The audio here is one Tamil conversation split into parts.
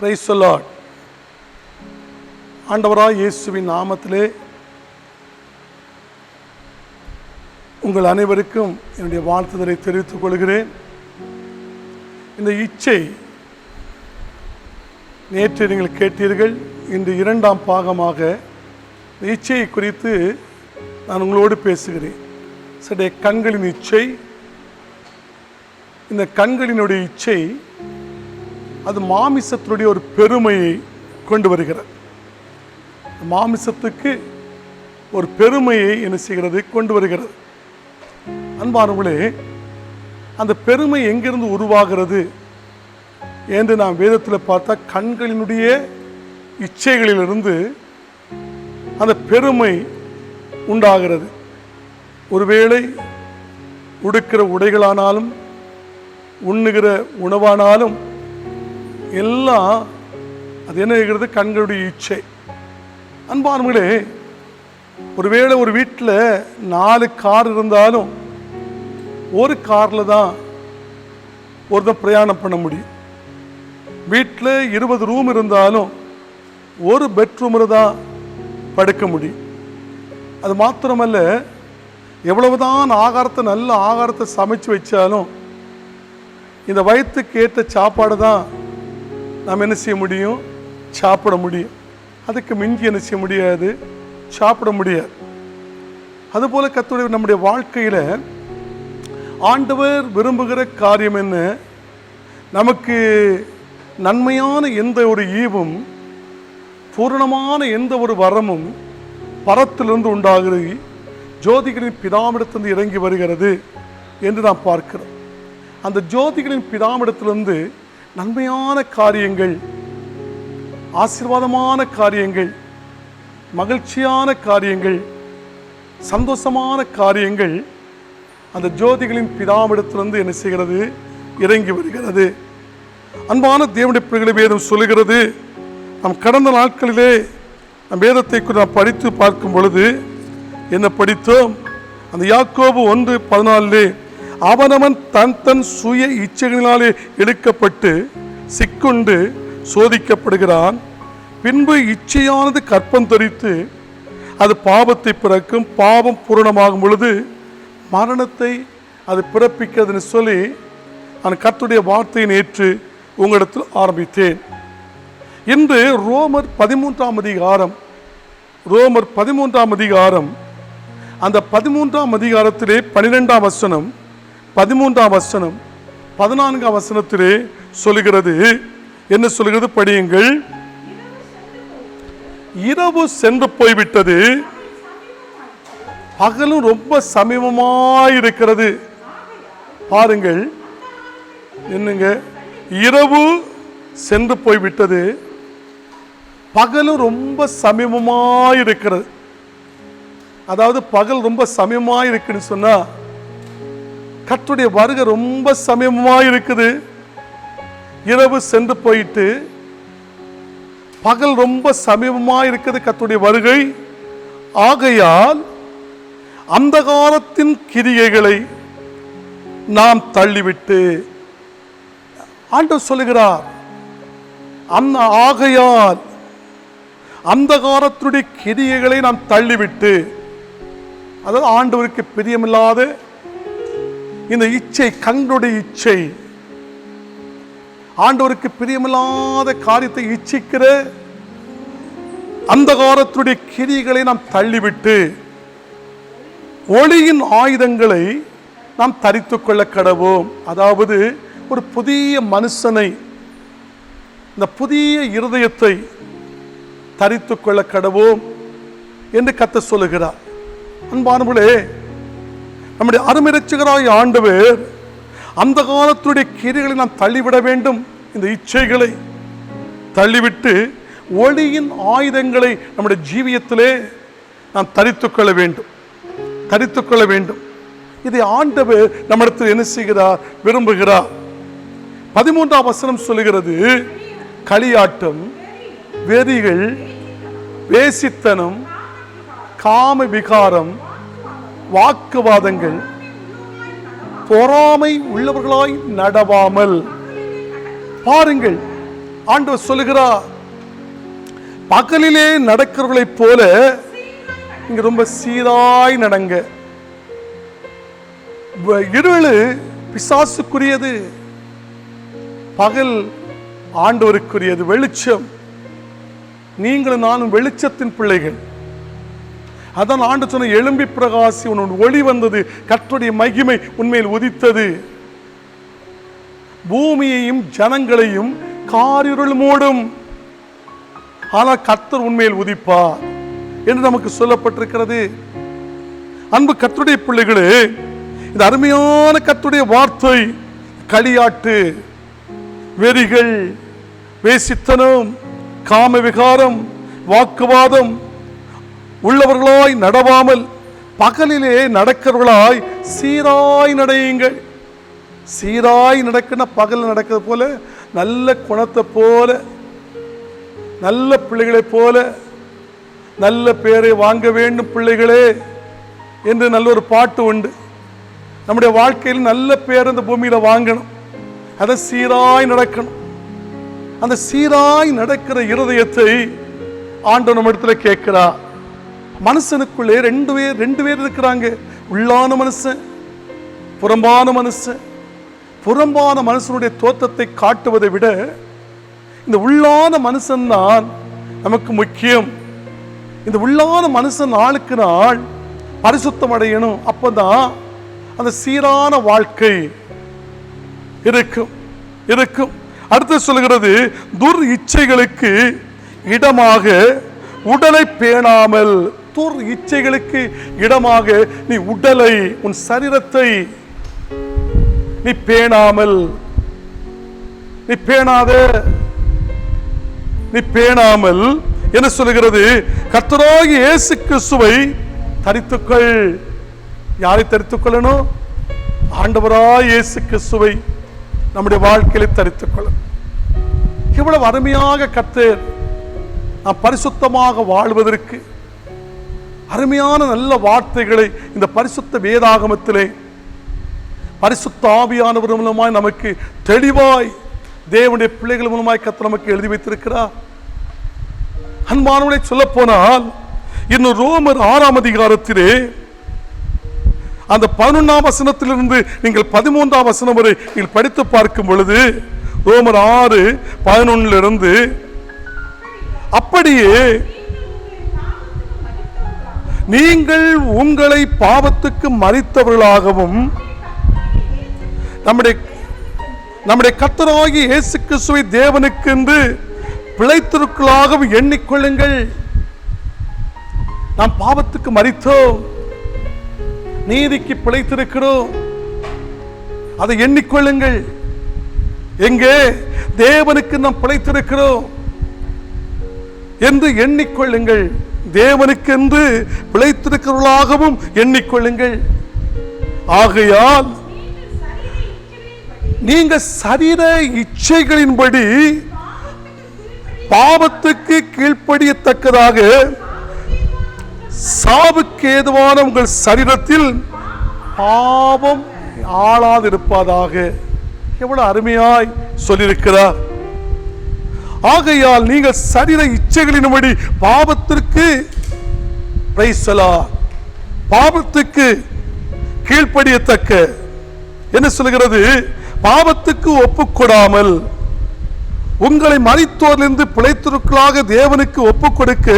Praise the Lord. ஆண்டவராய் இயேசுவின் நாமத்திலே உங்கள் அனைவருக்கும் என்னுடைய வாழ்த்துதலை தெரிவித்துக் கொள்கிறேன். இந்த இச்சை நேற்று நீங்கள் கேட்டீர்கள். இன்று இரண்டாம் பாகமாக இந்த இச்சையை குறித்து நான் உங்களோடு பேசுகிறேன். சரி, கண்களின் இச்சை. இந்த கண்களினுடைய இச்சை அது மாமிசத்தினுடைய ஒரு பெருமையை கொண்டு வருகிறது. மாமிசத்துக்கு ஒரு பெருமையை என்ன செய்கிறது, கொண்டு வருகிறது. அன்பானவர்களே, அந்த பெருமை எங்கிருந்து உருவாகிறது என்று நாம் வேதத்தில் பார்த்தா கண்களினுடைய இச்சைகளிலிருந்து அந்த பெருமை உண்டாகிறது. ஒருவேளை உடுக்கிற உடைகளானாலும் உண்ணுகிற உணவானாலும் எல்லாம் அது என்ன ஆகிறது, கண்களுடைய இச்சை. அன்பானவர்களே, ஒருவேளை ஒரு வீட்டில் 4 கார் இருந்தாலும் ஒரு காரில் தான் ஒருத்தன் பிரயாணம் பண்ண முடியும். வீட்டில் 20 ரூம் இருந்தாலும் ஒரு பெட்ரூமில் தான் படுக்க முடியும். அது மாத்திரமல்ல, எவ்வளவுதான் நல்ல ஆகாரத்தை சமைச்சு வச்சாலும் இந்த வயிற்றுக்கு ஏற்ற சாப்பாடு தான் நாம் என்ன செய்ய முடியும், சாப்பிட முடியும். அதுக்கு மிஞ்சி என்ன செய்ய முடியாது, சாப்பிட முடியாது. அதுபோல கர்த்தருடைய நம்முடைய வாழ்க்கையில் ஆண்டவர் விரும்புகிற காரியம் என்ன, நமக்கு நன்மையான எந்த ஒரு ஈவும் பூரணமான எந்த ஒரு வரமும் பரத்திலிருந்து உண்டாகிறது, ஜோதிகளின் பிதாவிடத்திலிருந்து இறங்கி வருகிறது என்று நாம் பார்க்கிறோம். அந்த ஜோதிகளின் பிதாவிடத்திலிருந்து நன்மையான காரியங்கள், ஆசீர்வாதமான காரியங்கள், மகிழ்ச்சியான காரியங்கள், சந்தோஷமான காரியங்கள் அந்த ஜோதிகளின் பிதாவிடத்திலிருந்து என்ன செய்கிறது, இறங்கி வருகிறது. அன்பான தேவனுடைய பிள்ளைகளை வேதம் சொல்லுகிறது. நாம் கடந்த நாட்களிலே நம் வேதத்தை நாம் படித்து பார்க்கும் பொழுது என்ன படித்தோம், அந்த யாக்கோபு 1:14 அவனவன் தன் சுய இச்சைகளினாலே இழுக்கப்பட்டு சிக்குண்டு சோதிக்கப்படுகிறான். பின்பு இச்சையானது கற்பம் தரித்து அது பாவத்தை பிறக்கும். பாவம் பூரணமாகும் பொழுது மரணத்தை அது பிறப்பிக்கிறதுன்னு சொல்லி நான் கர்த்தருடைய வார்த்தையை நேற்று உங்களிடத்தில் ஆரம்பித்தேன். இன்று ரோமர் 13ஆம் அதிகாரம் அந்த 13ஆம் அதிகாரத்திலே 12ஆம் வசனம், 13ஆம் வசனம், 14ஆம் வசனத்திலே சொல்லுகிறது. என்ன சொல்லுகிறது, படியுங்கள். இரவு சென்று போய்விட்டது, பகலும் ரொம்ப சமீபமாயிருக்கிறது. பாருங்கள், என்னங்க, இரவு சென்று போய்விட்டது, பகலும் ரொம்ப சமீபமாயிருக்கிறது. அதாவது பகல் ரொம்ப சமீபமாயிருக்குன்னு சொன்னா கர்த்தருடைய வருகை ரொம்ப சமீபமாயிருக்குது. இரவு சென்று போயிட்டு பகல் ரொம்ப சமீபமாயிருக்குது கர்த்தருடைய வருகை. ஆகையால் அந்தகாரத்தின் கிரியைகளை நாம் தள்ளிவிட்டு, ஆண்டவர் சொல்லுகிறார், ஆகையால் அந்தகாரத்துடைய கிரியைகளை நாம் தள்ளிவிட்டு, அதாவது ஆண்டவருக்கு பிரியமில்லாத இந்த இச்சை, கண்களுடைய இச்சை, ஆண்டவருக்கு பிரியமில்லாத காரியத்தை இச்சிக்கிற அந்தகாரத்துடைய கிரியைகளை நாம் தள்ளிவிட்டு ஒளியின் ஆயுதங்களை நாம் தரித்துக் கொள்ள கடவோம். அதாவது ஒரு புதிய மனுஷனை, இந்த புதிய இருதயத்தை தரித்துக் கொள்ள கடவோம் என்று கர்த்தர் சொல்லுகிறார். அன்பானவர்களே, நம்முடைய அருமை இரட்சகராகிய ஆண்டவர் அந்த காலத்துடைய கிரியைகளை நாம் தள்ளிவிட வேண்டும். இந்த இச்சைகளை தள்ளிவிட்டு ஒளியின் ஆயுதங்களை நம்முடைய ஜீவியத்திலே நாம் தரித்துக்கொள்ள வேண்டும். இதை ஆண்டவர் நம்மிடத்தில் என்ன செய்கிறார், விரும்புகிறார். 13ஆம் வசனம் சொல்லுகிறது, களியாட்டம், வெறிகள், வேசித்தனம், காம விகாரம், வாக்குவாதங்கள், பொறாமை உள்ளவர்களாய் நடவாமல். பாருங்கள், ஆண்டவர் சொல்லுகிறார், பகலிலே நடக்கிறவர்களை போல இங்க ரொம்ப சீராய் நடங்க. இருளு பிசாசுக்குரியது, பகல் ஆண்டவருக்குரியது. வெளிச்சம், நீங்களும் நானும் வெளிச்சத்தின் பிள்ளைகள். அதான் ஆண்டு சொன்ன, எழும்பி பிரகாசி, உன் ஒளி வந்தது, கர்த்தருடைய மகிமை உண்மையில் உதித்தது. பூமியையும் ஜனங்களையும் காரிருள் மூடும், ஆனால் கர்த்தர் உண்மையில் உதிப்பார் என்று நமக்கு சொல்லப்பட்டிருக்கிறது. அன்பு கர்த்தருடைய பிள்ளைகளே, இந்த அருமையான கர்த்தருடைய வார்த்தை களியாட்டு, வெறிகள், வேசித்தனம், காம விகாரம், வாக்குவாதம் உள்ளவர்களாய் நடவாமல் பகலிலே நடக்கிறவர்களாய் சீராய் நடையுங்கள். சீராய் நடக்கிற பகல் நடக்கிறது போல, நல்ல குணத்தை போல, நல்ல பிள்ளைகளை போல, நல்ல பேரை வாங்க வேண்டும் பிள்ளைகளே என்று நல்ல ஒரு பாட்டு உண்டு. நம்முடைய வாழ்க்கையில் நல்ல பேர் இந்த பூமியில வாங்கணும், அதை சீராய் நடக்கணும். அந்த சீராய் நடக்கிற இருதயத்தை ஆண்டவர் நம்ம இடத்துல கேட்கிறார். மனுஷனுக்குள்ளே ரெண்டு பேர் இருக்கிறாங்க, உள்ளான மனுஷன், புறம்பான மனுஷன். புறம்பான மனுஷனுடைய தோற்றத்தை காட்டுவதை விட இந்த உள்ளான மனுஷன் தான் நமக்கு முக்கியம். இந்த உள்ளான மனுஷன் நாளுக்கு நாள் பரிசுத்தம் அடையணும். அப்பதான் அந்த சீரான வாழ்க்கை இருக்கும் இருக்கும். அடுத்து சொல்லுகிறது, துர் இச்சைகளுக்கு இடமாக உடலை பேணாமல். துர் இச்சைகளுக்கு இடமாக நீ உடலை, உன் சரீரத்தை நீ பேணாமல், நீ பேணாமல் என்ன சொல்லுகிறது, கர்த்தராகிய இயேசு கிறிஸ்துவை தரித்துக்கொள். யாரை தரித்துக்கொள்ளணும்? ஆண்டவராய் இயேசு கிறிஸ்துவை நம்முடைய வாழ்க்கையில தரித்துக்கொள்ளும். எவ்வளவு அருமையாக கர்த்தர் நாம் பரிசுத்தமாக வாழ்வதற்கு அருமையான நல்ல வார்த்தைகளை இந்த பரிசுத்த வேதாகமத்திலே பரிசுத்த ஆவியானவர் மூலமாய் நமக்கு தெளிவாய் தேவனுடைய பிள்ளைகள் மூலமாய் கர்த்தர் நமக்கு எழுதி வைத்திருக்கிறார். அன்பானவனை சொல்ல போனால், இன்னும் ரோமர் 6ஆம் அதிகாரத்திலே அந்த 11ஆம் வசனத்திலிருந்து நீங்கள் 13ஆம் வசனம் வரை நீங்கள் படித்து பார்க்கும் பொழுது, ரோமர் 6:11 அப்படியே நீங்கள் உங்களை பாவத்துக்கு மரித்தவர்களாகவும் நம்முடைய கர்த்தராகிய இயேசு கிறிஸ்துவை தேவனுக்கு என்று பிழைத்திருக்கலாகவும் எண்ணிக்கொள்ளுங்கள். நாம் பாவத்துக்கு மரித்தோம், நீதிக்கு பிழைத்திருக்கிறோம், அதை எண்ணிக்கொள்ளுங்கள். எங்கே? தேவனுக்கு நாம் பிழைத்திருக்கிறோம் என்று எண்ணிக்கொள்ளுங்கள். தேவனுக்கு என்று பிழைத்திருக்கிறவர்களாகவும் எண்ணிக்கொள்ளுங்கள். ஆகையால் நீங்க சரீர இச்சைகளின்படி பாவத்துக்கு கீழ்ப்படியத்தக்கதாக சாவுக்கு ஏதுவான உங்கள் சரீரத்தில் பாவம் ஆளாதிருப்பதாக. எவ்வளவு அருமையாய் சொல்லியிருக்கிறார். ஆகையால் நீங்கள் சரீர இச்சைகளின்படி பாவத்திற்கு பாவத்துக்கு கீழ்ப்படியத்தக்க என்ன சொல்கிறது, பாவத்துக்கு ஒப்புக்கொடாமல் உங்களை மரித்தோரிலிருந்து பிழைத்திருக்கலாக தேவனுக்கு ஒப்புக் கொடுக்க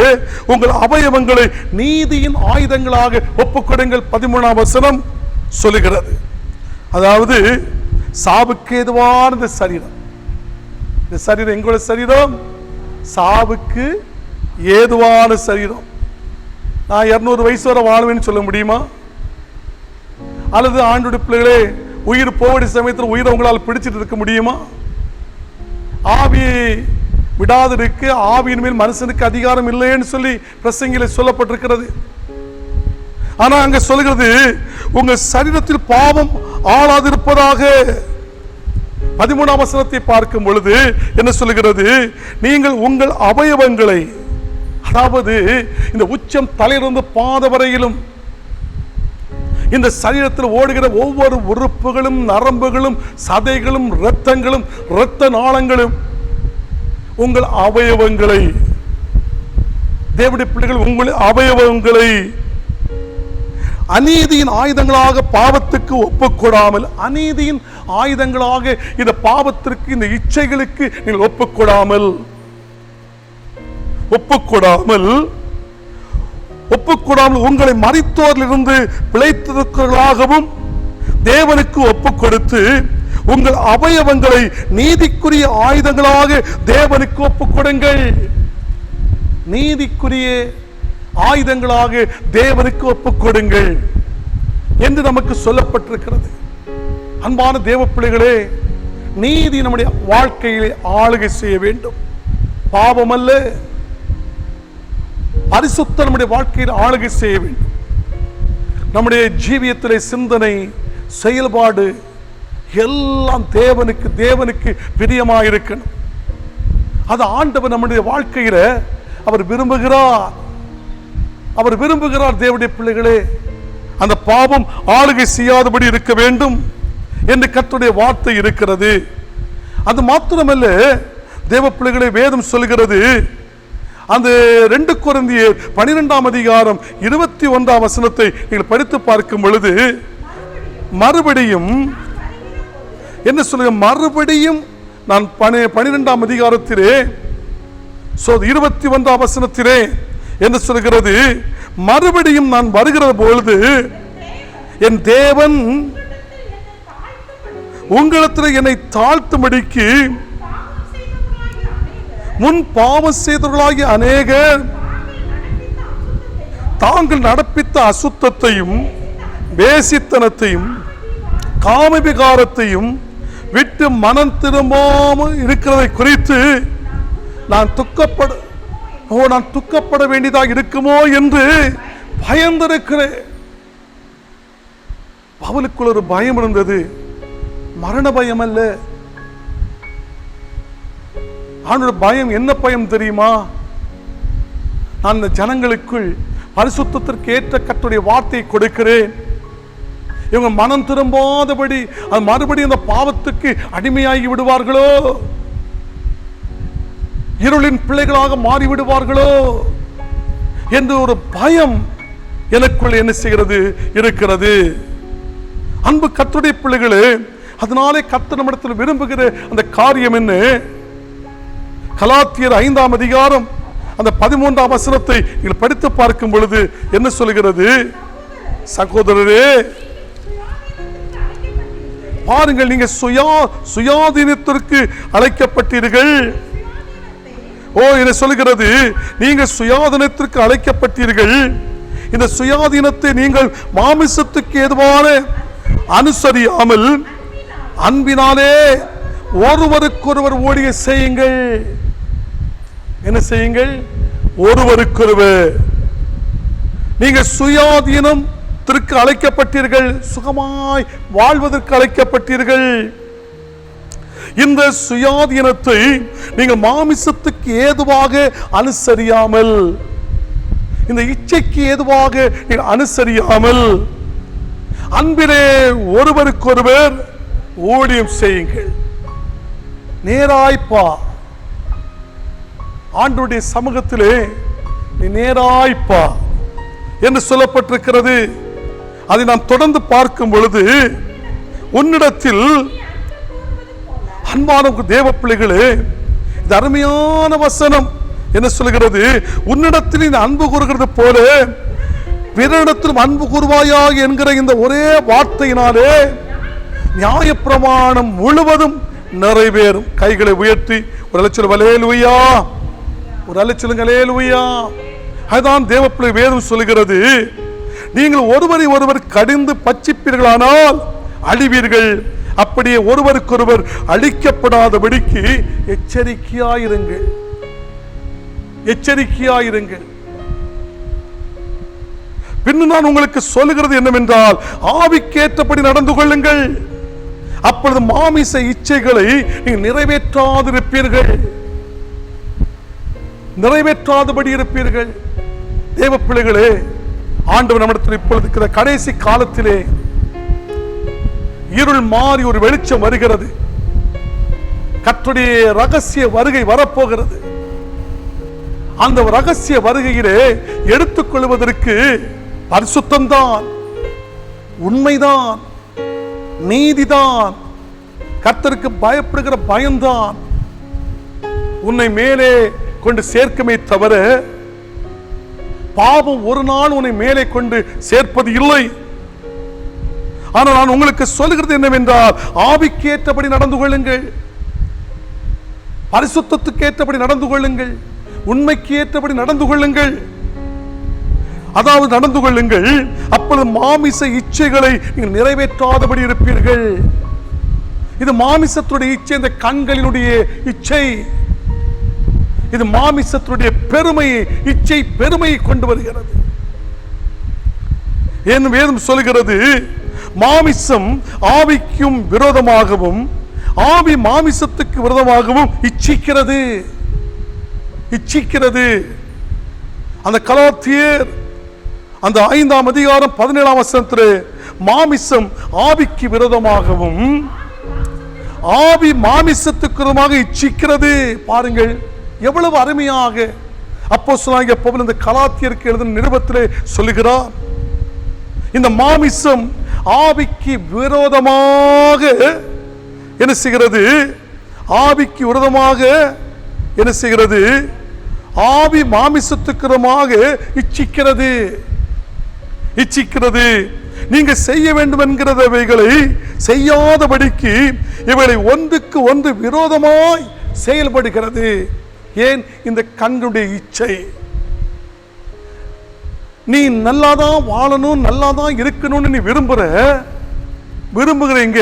உங்கள் அவயவங்களை நீதியின் ஆயுதங்களாக ஒப்புக்கொடுங்கள். 13ஆம் வசனம் சொல்லுகிறது. அதாவது சாவுக்கு ஏதுவான இந்த சரீரம், இந்த சரீரம் எங்களோட சரீரம் சாவுக்கு ஏதுவான சரீரம். நான் 200 வயசு வரை வாழ்வேன்னு சொல்ல முடியுமா? அல்லது ஆண்டோட பிள்ளைகளே, உயிர் போவடி சமயத்தில் உயிரை உங்களால் பிடிச்சிட்டு இருக்க முடியுமா? ஆவி விடாது இருக்கு, ஆவியின் மேல் மனுஷனுக்கு அதிகாரம் இல்லைன்னு சொல்லி பிரசங்கில சொல்லப்பட்டிருக்கிறது. ஆனா அங்க சொல்லுகிறது, உங்க சரீரத்தில் பாவம் ஆளாதிருப்பதாக. 13ஆம் வசனத்தை பார்க்கும் பொழுது என்ன சொல்லுகிறது, நீங்கள் உங்கள் அவயவங்களை, அதாவது இந்த உச்சம் தலையிலிருந்து பாத வரையிலும் இந்த சரீரத்தில் ஓடுகிற ஒவ்வொரு உறுப்புகளும், நரம்புகளும், சதைகளும், இரத்தங்களும், இரத்த நாளங்களும் உங்கள் அவயவங்களை, தேவனுடைய பிள்ளைகள் உங்கள் அவயவங்களை அநீதியின் ஆயுதங்களாக பாவத்துக்கு ஒப்புக்கொடாமல், அநீதியின் ஆயுதங்களாக இந்த பாவத்திற்கு, இந்த இச்சைகளுக்கு நீங்கள் ஒப்புக்கொடாமல் உங்களை மரித்தோரிலிருந்து பிழைத்திருக்கிறவர்களாகவும் தேவனுக்கு ஒப்புக் கொடுத்து உங்கள் அவயவங்களை நீதிக்குரிய ஆயுதங்களாக தேவனுக்கு ஒப்புக் கொடுங்கள். நீதிக்குரிய ஆயுதங்களாக தேவனுக்கு ஒப்புக் கொடுங்கள் என்று நமக்கு சொல்லப்பட்டிருக்கிறது. அன்பான தேவ பிள்ளைகளே, நீதி நம்முடைய வாழ்க்கையிலே ஆளுகை செய்ய வேண்டும். பாவம் அல்ல, பரிசுத்தம் நம்முடைய வாழ்க்கையில் ஆளுகை செய்ய வேண்டும். நம்முடைய ஜீவியத்திலே சிந்தனை, செயல்பாடு எல்லாம் தேவனுக்கு பிரியமாயிருக்கணும். அது ஆண்டவர் நம்முடைய வாழ்க்கையில அவர் விரும்புகிறார். தேவனுடைய பிள்ளைகளே, அந்த பாவம் ஆளுகை செய்யாதபடி இருக்க வேண்டும் என்று கர்த்தருடைய வார்த்தை இருக்கிறது. அது மாத்திரமல்ல, தேவ பிள்ளைகளை வேதம் சொல்கிறது, அந்த 2 கொரிந்தியர் 12ஆம் அதிகாரம் 21ஆம் வசனத்தை நீங்கள் படித்து பார்க்கும் பொழுது மறுபடியும் என்ன சொல்லுங்க, மறுபடியும் நான் 12ஆம் அதிகாரத்திலே 21ஆம் வசனத்திலே என்ன சொல்கிறது, மறுபடியும் நான் வருகிற பொழுது என் தேவன் உங்களிடத்தில் என்னை தாழ்த்தும்படிக்கு முன் பாவம் செய்தவர்களாகிய அநேகர் தாங்கள் நடப்பித்த அசுத்தத்தையும் வேசித்தனத்தையும் காமவிகாரத்தையும் விட்டு மனம் திரும்பாமல் இருக்கிறதை குறித்து நான் துக்கப்பட வேண்டியதாக இருக்குமோ என்று பயந்திருக்கிறேன். பவுலுக்குள் ஒரு பயம் இருந்தது. மரண பயம் அல்ல. அவனுடைய பயம் என்ன பயம் தெரியுமா? நான் இந்த ஜனங்களுக்குள் பரிசுத்தத்திற்கு ஏற்ற கர்த்தருடைய வார்த்தையை கொடுக்கிறேன். இவங்க மனம் திரும்பாதபடி அது மறுபடியும் அந்த பாவத்துக்கு அடிமையாகி விடுவார்களோ, இருளின் பிள்ளைகளாக மாறி விடுவார்களோ என்று ஒரு பயம் எனக்குள் என்ன செய்கிறது இருக்கிறது. அன்பு கர்த்தருடைய பிள்ளைகளே, அதனாலே கர்த்தர் நம்மிடத்தில் விரும்புகிற அந்த காரியம் என்ன? கலாத்தியர் 5ஆம் அதிகாரம் அந்த 13ஆம் வசனத்தை நீங்கள் படித்து பார்க்கும் பொழுது என்ன சொல்கிறது? சகோதரரே, பாருங்கள், நீங்க சுயாதீனத்திற்கு அழைக்கப்பட்டீர்கள். என்ன சொல்கிறது? நீங்க சுயாதீனத்திற்கு அழைக்கப்பட்டீர்கள். இந்த சுயாதீனத்தை நீங்கள் மாமிசத்துக்கு ஏதுவான அனுசரியாமல் அன்பினாலே ஒருவருக்கொருவர் ஊழிய செய்யுங்கள். என்ன செய்யுங்கள்? ஒருவருக்கொருவர். நீங்க சுயாதீனத்திற்கு அழைக்கப்பட்டீர்கள், சுகமாய் வாழ்வதற்கு அழைக்கப்பட்டீர்கள். இந்த சுயாதீனத்தை நீங்கள் மாமிசத்துக்கு ஏதுவாக அனுசரியாமல், இந்த இச்சைக்கு ஏதுவாக நீங்கள் அனுசரியாமல் அன்பிலே ஒருவருக்கொருவர் ஊழியம் செய்யுங்கள். நேராய்ப்பா, ஆண்டவருடைய சமூகத்திலே நீ நேராய்ப்பா என்று சொல்லப்பட்டிருக்கிறது. அதை நாம் தொடர்ந்து பார்க்கும் பொழுது, உன்னிடத்தில் அன்பான தேவ பிள்ளைகளே, இது அருமையான வசனம். என்ன சொல்கிறது? உன்னிடத்தில் இந்த அன்பு கூறுகிறது போல பிறரிடத்திலும் அன்பு கூறுவாயாக என்கிற இந்த ஒரே வார்த்தையினாலே நியாயப்பிரமாணம் முழுவதும் நிறைவேறும். கைகளை உயர்த்தி ஒரு அலைச்சல் அல்லேலூயா, ஒரு அலைச்சல் அல்லேலூயா. அதுதான் தேவப்பிள்ளை வேதம் சொல்கிறது. நீங்கள் ஒருவரை ஒருவர் கடிந்து பட்சிப்பீர்களானால் அழிவீர்கள். அப்படியே ஒருவருக்கொருவர் அழிக்கப்படாதபடிக்கு எச்சரிக்கையாயிருங்கள். பின்னும் நான் உங்களுக்கு சொல்லுகிறது என்னவென்றால், ஆவிக்கேற்றபடி நடந்து கொள்ளுங்கள். அப்பொழுது மாமிச இச்சைகளை நீங்கள் நிறைவேற்றாதபடி இருப்பீர்கள். தேவ பிள்ளைகளே, ஆண்டவர் நம்மிடத்தில் இப்பொழுது இருக்கிற கடைசி காலத்திலே இருள் மாறி ஒரு வெளிச்சம் வருகிறது. கர்த்தருடைய ரகசிய வருகை வரப்போகிறது. அந்த ரகசிய வருகையிலே எடுத்துக்கொள்வதற்கு பரிசுத்தம்தான், உண்மைதான், நீதிதான், கர்த்தருக்கு பயப்படுகிற பயம்தான் உன்னை மேலே கொண்டு சேர்க்கமே தவிர பாவம் ஒரு நாள் உன்னை மேலே கொண்டு சேர்ப்பது இல்லை. ஆனால் நான் உங்களுக்கு சொல்லுகிறது என்னவென்றால், ஆவிக்கு ஏற்றபடி நடந்து கொள்ளுங்கள், பரிசுத்தத்துக்கு ஏற்றபடி நடந்து கொள்ளுங்கள், உண்மைக்கு ஏற்றபடி நடந்து கொள்ளுங்கள். அதாவது நடந்து கொள்ளுங்கள், அப்பொழுது மாமிச இச்சைகளை நீங்கள் நிறைவேற்றாதபடி இருப்பீர்கள். இது மாமிசத்துடைய இச்சை, இந்த கண்களினுடைய இச்சை. இது மாமிசத்துடைய பெருமை, இச்சை பெருமையை கொண்டு வருகிறது. என் வேதம் சொல்கிறது, மாமிசம் ஆவிக்கும் விரோதமாகவும் ஆவி மாமிசத்துக்கு விரோதமாகவும் இச்சிக்கிறது. அந்த கலாத்தியர் அந்த 5ஆம் அதிகாரம் 17ஆம் வசனத்திலே மாமிசம் ஆவிக்கு விரோதமாகவும் ஆவி மாமிசத்துக்கு விரோதமாக இச்சிக்கிறது. பாருங்கள் எவ்வளவு அருமையாக அப்போஸ்தலனாகிய பவுல் இந்த கலாத்தியருக்கு எழுதின நிருபத்திலே சொல்லுகிறார். இந்த மாமிசம் ஆவிக்கு விரோதமாக என்ன செய்கிறது? ஆவிக்கு விரோதமாக என்ன செய்கிறது? ஆவி மாமிசத்துக்கு விரோதமாக இச்சிக்கிறது. நீங்க செய்ய வேண்டும் என்கிறவைகளை செய்யாதபடிக்கு இவைகளை ஒன்றுக்கு ஒன்று விரோதமாய் செயல்படுகிறது. ஏன்? இந்த கண்ணுடைய இச்சை. நீ நல்லாதான் வாழணும், நல்லாதான் இருக்கணும்னு நீ விரும்புகிறீங்க.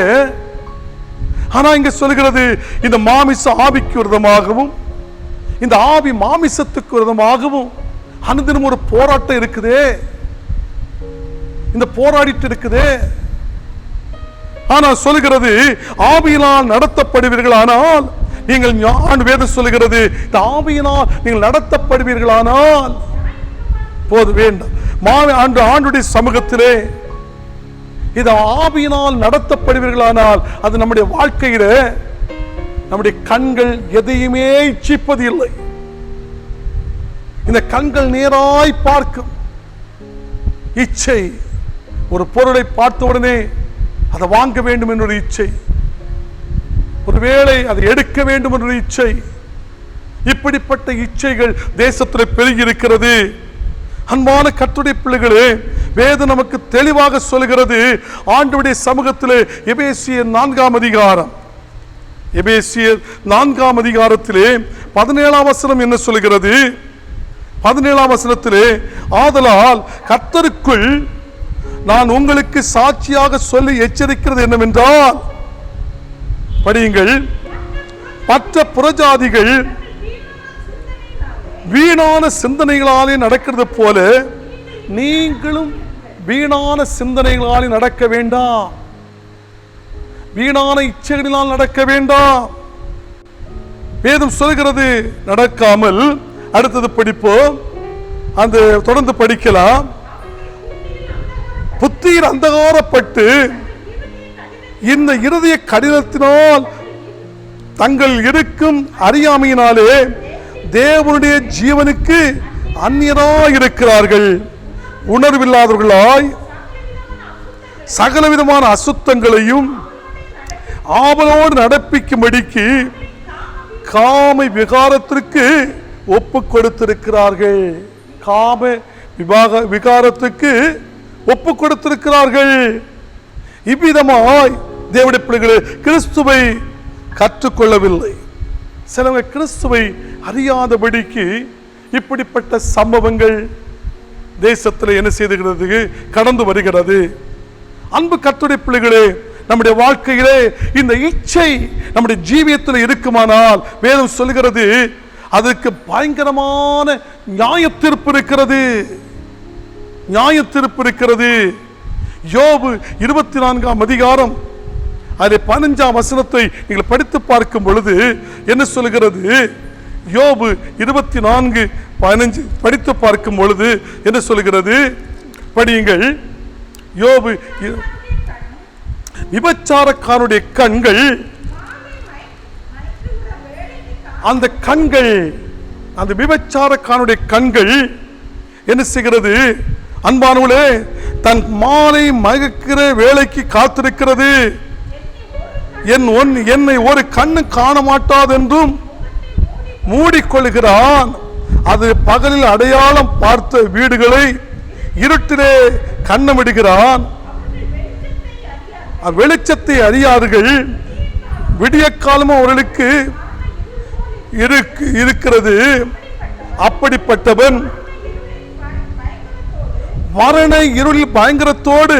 ஆனா இங்க சொல்லுகிறது, இந்த மாமிச ஆவிக்கு விரோதமாகவும் இந்த ஆவி மாமிசத்துக்கு விரோதமாகவும் அனுதினம் ஒரு போராட்டம் இருக்குதே, இந்த போராடிட்டு இருக்குதே. ஆனா சொல்லுகிறது, ஆவியினால் நடத்தப்படுவீர்களானால் நீங்கள், வேதம் சொல்லுகிறது, இந்த ஆவியினால் நீங்கள் நடத்தப்படுவீர்களானால் போது வேண்டாம். ஆண்டுடைய சமூகத்திலே இது ஆவியினால் நடத்தப்படுவீர்களானால் அது நம்முடைய வாழ்க்கையில நம்முடைய கண்கள் எதையுமே இச்சிப்பது இல்லை. இந்த கண்கள் நேராய் பார்க்கும் இச்சை. ஒரு பொருளை பார்த்த உடனே அதை வாங்க வேண்டும் என்ற இச்சை, ஒருவேளை அதை எடுக்க வேண்டும் என்ற இச்சை. இப்படிப்பட்ட இச்சைகள் தேசத்தில் பெருகி இருக்கிறது. அன்பான கர்த்தருடைய பிள்ளைகளே, வேதம் நமக்கு தெளிவாக சொல்கிறது. ஆண்டவருடைய சமூகத்திலே எபேசியர் 4ஆம் அதிகாரம், எபேசியர் 4ஆம் அதிகாரத்திலே 17ஆம் வசனம் என்ன சொல்கிறது? 17ஆம் வசனத்திலே, ஆதலால் கர்த்தருக்குள் நான் உங்களுக்கு சாட்சியாக சொல்லி எச்சரிக்கிறது என்னவென்றால், படியுங்கள், மற்ற புறஜாதிகள் வீணான சிந்தனைகளாலே நடக்கிறது போல நீங்களும் வீணான சிந்தனைகளாலே நடக்க வேண்டாம், வீணான இச்சைகளினால் நடக்க வேண்டாம். வேதம் சொல்கிறது நடக்காமல். அடுத்தது படிப்போம், அந்த தொடர்ந்து படிக்கலாம். புத்தியில் அந்தகாரப்பட்டு இந்த இருதய கடினத்தினால் தங்கள் இருக்கும் அறியாமையினாலே தேவனுடைய ஜீவனுக்கு அந்நியராய் இருக்கிறார்கள். உணர்வில்லாதவர்களாய் சகலவிதமான அசுத்தங்களையும் ஆவலோடு நடப்பிக்கும்படிக்கு காம விகாரத்திற்கு ஒப்பு கொடுத்திருக்கிறார்கள். காம விகாரத்துக்கு ஒப்பு கொடுத்திருக்கிறார்கள். இவ்விதமாய் தேவனுடைய பிள்ளைகளே கிறிஸ்துவை கற்றுக்கொள்ளவில்லை. சிலவங்க கிறிஸ்துவை அறியாதபடிக்கு இப்படிப்பட்ட சம்பவங்கள் தேசத்தில் என்ன செய்துகிறது? கடந்து வருகிறது. அன்பு கர்த்தருடைய பிள்ளைகளே, நம்முடைய வாழ்க்கையிலே இந்த இச்சை நம்முடைய ஜீவியத்தில் இருக்குமானால் வேதம் சொல்கிறது அதற்கு பயங்கரமான நியாயத்தீர்ப்பு இருக்கிறது. யோபு 24ஆம் அதிகாரம் அதில் 15ஆம் வசனத்தை நீங்கள் படித்து பார்க்கும் பொழுது என்ன சொல்கிறது? யோபு 24:15 படித்து பார்க்கும் பொழுது என்ன சொல்கிறது? படியுங்கள். யோபு, விபச்சாரக்காரனுடைய கண்கள் அந்த கண்கள், அந்த விபச்சாரக்காரனுடைய கண்கள் என்ன செய்கிறது? அன்பானவர்களே, தன் மாலை மயக்கிற வேலைக்கு காத்திருக்கிறது. என்னை ஒரு கண்ணு காண மாட்டாதென்றும் மூடிக்கொள்கிறான். அது பகலில் அடையாளம் பார்த்த வீடுகளை இருட்டிலே கண்ணமிடுகிறான். வெளிச்சத்தை அறியார்கள். விடிய காலமும் அவர்களுக்கு இருக்கிறது. அப்படிப்பட்டவன் மரண இருளில் பயங்கரத்தோடு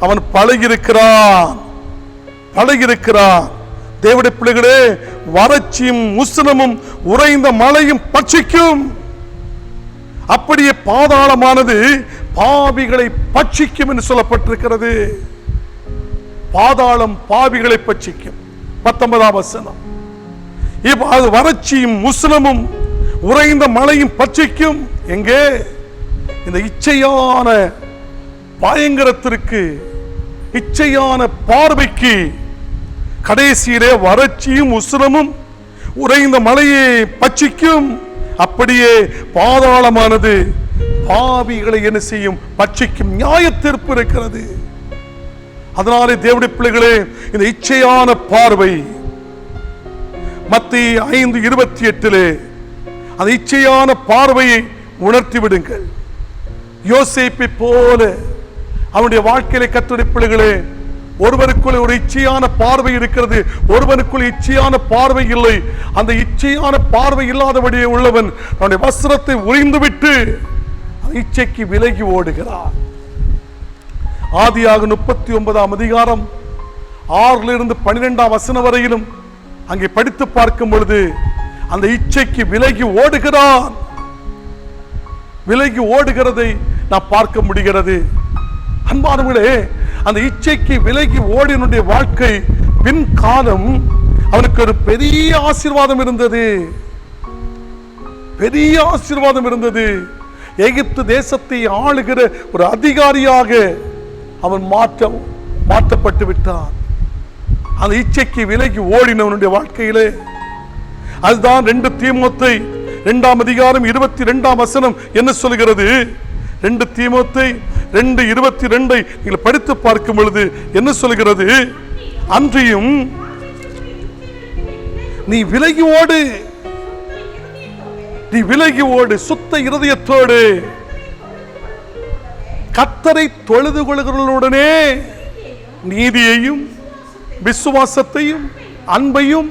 அவன் பழகியிருக்கிறான். தேவனுடைய பிள்ளைகளே, வறட்சியும் உஷ்ணமும் உறைந்த மழையும் பட்சிக்கும். அப்படியே பாதாளமானது பாவிகளை பட்சிக்கும் என்று சொல்லப்பட்டிருக்கிறது. பாதாளம் பாவிகளை பட்சிக்கும். 19ஆம் வசனம். அது வறட்சியும் உஷ்ணமும் உறைந்த மழையும் பட்சிக்கும். எங்கே? இந்த இச்சையான பயங்கரத்திற்கு, இச்சையான பார்வைக்கு கடைசியிலே வறட்சியும் உஷ்ணமும் உறைந்த மழையை பட்சிக்கும். அப்படியே பாதாளமானது பாவிகளை என்ன செய்யும்? பட்சிக்கும். நியாய தீர்ப்பு இருக்கிறது. அதனாலே தேவனுடைய பிள்ளைகளே, இந்த இச்சையான பார்வை மத்தேயு 5:28 அந்த இச்சையான பார்வையை உணர்த்தி விடுங்கள். யோசேப்பை போல அவனுடைய வாழ்க்கையிலே கர்த்தருடைய பிள்ளைகளே, ஒருவருக்குள்ள ஒரு இச்சையான பார்வை இருக்கிறது, ஒருவனுக்குள் இச்சையான பார்வை இல்லை. அந்த இச்சையான பார்வை இல்லாதபடியே உள்ளவன் அவனுடைய வஸ்திரத்தை உரிந்துவிட்டு இச்சைக்கு விலகி ஓடுகிறான். ஆதியாக 39ஆம் அதிகாரம் 6-12ஆம் வசனம் வரையிலும் அங்கே படித்து பார்க்கும் பொழுது அந்த இச்சைக்கு விலகி ஓடுகிறான். விலகி ஓடுகிறதை நான் பார்க்க முடிகிறது. அன்பானவர்களே, அந்த இச்சைக்கு விலகி ஓடினுடைய வாழ்க்கை பின் காலம் அவனுக்கு ஒரு பெரிய ஆசீர்வாதம் இருந்தது. பெரிய ஆசீர்வாதம் இருந்தது. எகிப்து தேசத்தை ஆளுகிற ஒரு அதிகாரியாக அவன் மாற்றப்பட்டு விட்டான். அந்த இச்சைக்கு விலகி ஓடினவனுடைய வாழ்க்கையிலே அதுதான் 2 தீமோத்தேயு 2ஆம் அதிகாரம் 22ஆம் வசனம் என்ன சொல்கிறது? 2 தீமோத்தேயு 2:22 நீங்கள் படித்து பார்க்கும் பொழுது என்ன சொல்கிறது? அன்றியும் நீ விலகி ஓடு, சுத்த இருதயத்தோடு கர்த்தரை தொழுது கொள்கிறவர்களுடனே நீதியையும் விசுவாசத்தையும் அன்பையும்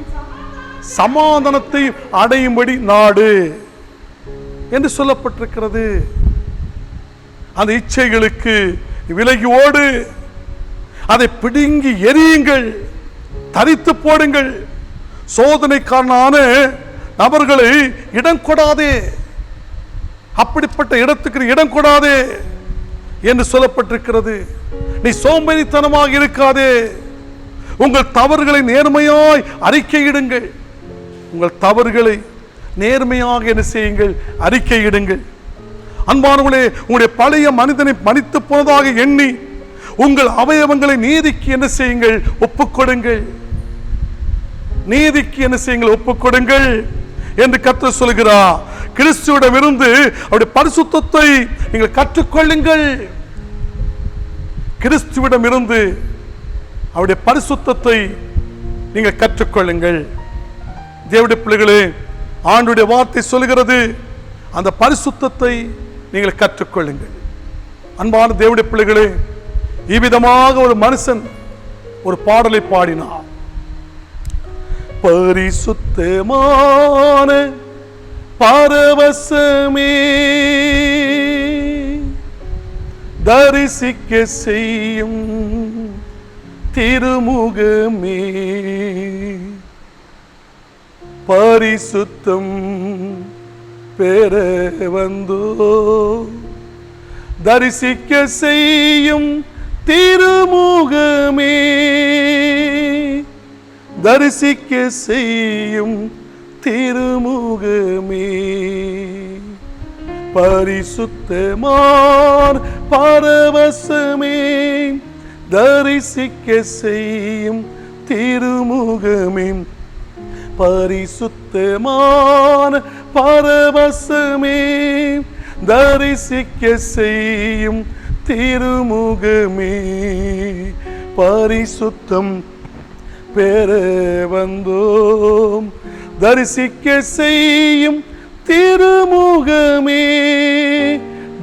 சமாதானத்தையும் அடையும்படி நாடு என்று சொல்லப்பட்டிருக்கிறது. அந்த இச்சைகளுக்கு விலகி ஓடு, அதை பிடுங்கி எரியுங்கள், தரித்து போடுங்கள். சோதனைக்காரனான நபர்களை இடம் கொடாதே, அப்படிப்பட்ட இடத்துக்கு இடம் கொடாதே என்று சொல்லப்பட்டிருக்கிறது. நீ சோம்பேறித்தனமாக இருக்காதே, உங்கள் தவறுகளை நேர்மையாய் அறிக்கையிடுங்கள். உங்கள் தவறுகளை நேர்மையாக என்ன செய்யுங்கள்? அறிக்கையிடுங்கள். அன்பானவர்களே, உங்களுடைய பழைய மனிதனை மன்னித்து போனதாக எண்ணி உங்கள் அவயவங்களை நீதிக்கு என்ன செய்யுங்கள்? ஒப்புக்கொடுங்கள். நீதிக்கு என்ன செய்யுங்கள்? ஒப்புக்கொடுங்கள் என்று கர்த்தர் சொல்கிறார். கிறிஸ்துவிடமிருந்து அவருடைய பரிசுத்தத்தை நீங்கள் கற்றுக்கொள்ளுங்கள். கிறிஸ்துவிடமிருந்து அவருடைய பரிசுத்தத்தை நீங்கள் கற்றுக்கொள்ளுங்கள். தேவனுடைய பிள்ளைகளே, ஆண்டவருடைய வார்த்தை சொல்கிறது, அந்த பரிசுத்தத்தை நீங்கள் கற்றுக்கொள்ளுங்கள். அன்பான தேவனுடைய பிள்ளைகளே, இவ்விதமாக ஒரு மனுஷன் ஒரு பாடலை பாடினார். பரிசுத்தமான பரவசமே தரிசிக்க செய்யும் திருமுகமே, பரிசுத்தம் பெற வந்தோ தரிசிக்க செய்யும் திருமுகமே, தரிசிக்க செய்யும் திருமுகமே, பரிசுத்தமான பரவசமே தரிசிக்க செய்யும் திருமுகமே, பரிசுத்தமான பரவசமே தரிசிக்க செய்யும் திருமுகமே பரிசுத்தம் பெற வந்தோம் தரிசிக்க செய்யும் திருமுகமே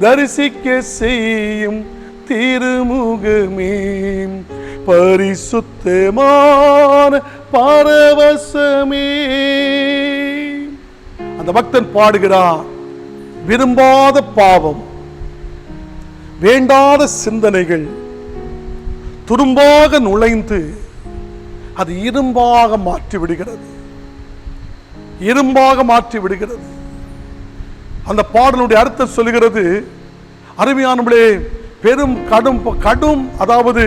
தரிசிக்க செய்யும் திருமுகமே பரிசுத்தமான பரவசமே. அந்த பக்தன் பாடுகிறார், விரும்பாத பாவம், வேண்டாத சிந்தனைகள் துரும்பாக நுழைந்து அது இரும்பாக மாற்றிவிடுகிறது, இரும்பாக மாற்றி விடுகிறது. அந்த பாடலுடைய அர்த்தம் சொல்லுகிறது, அருமையானவர்களே, பெரும் கடும் அதாவது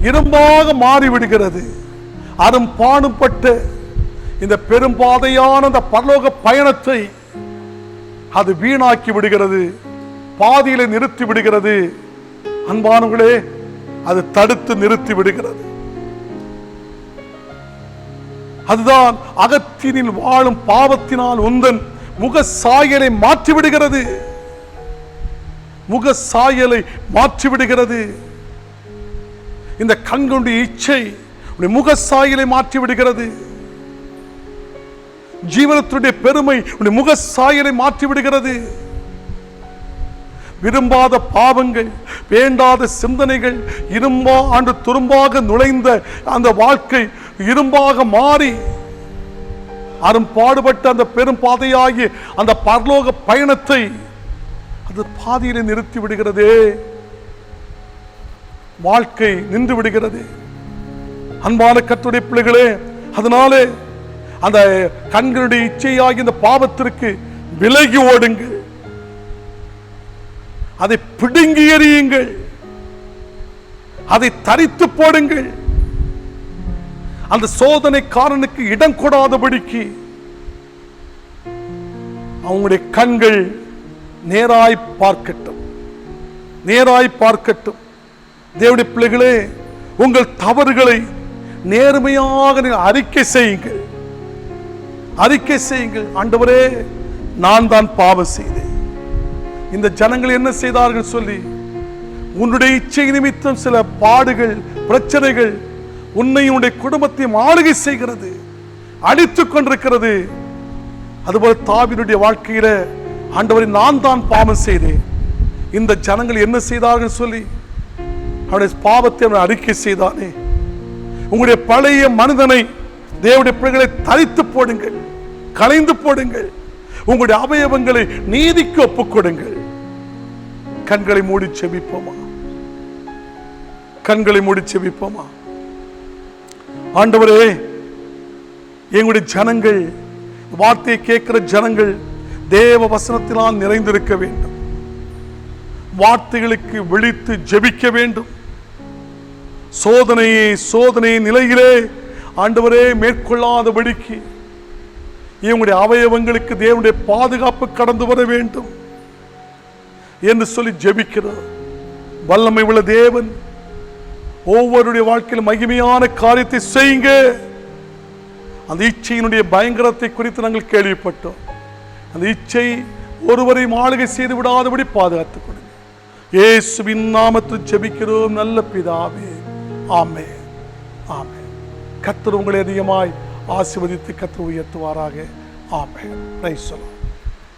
இரும்பாக மாறிவிடுகிறது. அரும் பாடுபட்ட இந்த பெரும்பாதையான அந்த பரலோக பயணத்தை அது வீணாக்கி விடுகிறது, பாதியிலே நிறுத்தி விடுகிறது. அன்பானவர்களே, அது தடுத்து நிறுத்தி விடுகிறது. அதுதான் அகத்தினில் வாழும் பாவத்தினால் உந்தன் முக சாயலை மாற்றிவிடுகிறது, முக சாயலை மாற்றிவிடுகிறது. இந்த கண்களுடைய இச்சை முக சாயலை மாற்றிவிடுகிறது. ஜீவனத்துடைய பெருமை முக சாயலை மாற்றிவிடுகிறது. விரும்பாத பாவங்கள், வேண்டாத சிந்தனைகள், துரும்பாக நுழைந்த அந்த வாழ்க்கை இரும்பாக மாறி அரும் பாடுபட்ட அந்த பெரும் பாதையாகிய அந்த பரலோக பயணத்தை அது பாதியிலே நிறுத்தி விடுகிறதே, வாழ்க்கை நின்று விடுகிறது. அன்பான கர்த்தருடைய பிள்ளைகளே, அதனாலே அந்த கண்களுடைய இச்சையாகிய இந்த பாவத்திற்கு விலகி ஓடுங்கள், அதை பிடுங்கி எறியுங்கள், அதை தரித்து போடுங்கள். அந்த சோதனைக்காரனுக்கு இடம் கொடாதபடிக்கு அவங்களுடைய கண்கள் நேராய் பார்க்கட்டும், நேராய் பார்க்கட்டும். தேவனுடைய பிள்ளைகளே, உங்கள் தவறுகளை நேர்மையாக அறிக்கை செய்யுங்கள், அறிக்கை செய்யுங்கள். ஆண்டவரே, நான் தான் பாவம் செய்தேன், இந்த ஜனங்கள் என்ன செய்தார்கள் சொல்லி உன்னுடைய இச்சை நிமித்தம் சில பாடுகள், பிரச்சனைகள் உன்னையும் உன்னுடைய குடும்பத்தையும் ஆளுகை செய்கிறது, அடித்துக் கொண்டிருக்கிறது. அதுபோல தாவீதுடைய வாழ்க்கையில, ஆண்டவரே, நான் தான் பாவம் செய்தேன், இந்த ஜனங்கள் என்ன செய்தார்கள் சொல்லி அவருடைய பாவத்தை அவன் அறிக்கை செய்தானே. உங்களுடைய பழைய மனிதனை, தேவனுடைய பிள்ளைகளை தரித்து போடுங்கள், களைந்து போடுங்கள். உங்களுடைய அவயவங்களை நீதிக்கு ஒப்புக் கொடுங்கள். கண்களை மூடி செபிப்போமா, கண்களை மூடி செபிப்போமா. ஆண்டவரே, எங்களுடைய ஜனங்கள், வார்த்தையை கேட்கிற ஜனங்கள் தேவ வசனத்தினால் நிறைந்திருக்க வேண்டும், வார்த்தைகளுக்கு விழித்து ஜெபிக்க வேண்டும். சோதனை நிலையிலே ஆண்டவரே மேற்கொள்ளாதபடிக்கு இவங்களுடைய அவயவங்களுக்கு தேவனுடைய பாதுகாப்பு கடந்து வர வேண்டும் என்று சொல்லி ஜெபிக்கிறார். வல்லமை உள்ள தேவன் ஒவ்வொருடைய வாழ்க்கையில் மகிமையான காரியத்தை செய்யுங்க. அந்த இச்சையினுடைய பயங்கரத்தை குறித்து நாங்கள் கேள்விப்பட்டோம். அந்த இச்சை ஒருவரையும் ஆளுகை செய்து விடாதபடி பாதுகாத்துக் கொடுங்க. இயேசுவின் நாமத்தில் ஜெபிக்கிறோம் நல்ல பிதாவே, ஆமென், ஆமென். கர்த்தர் உங்களை அதிகமாய் ஆசீர்வதித்து கர்த்தர் உயர்த்துவாராக. ஆமென். Praise the Lord.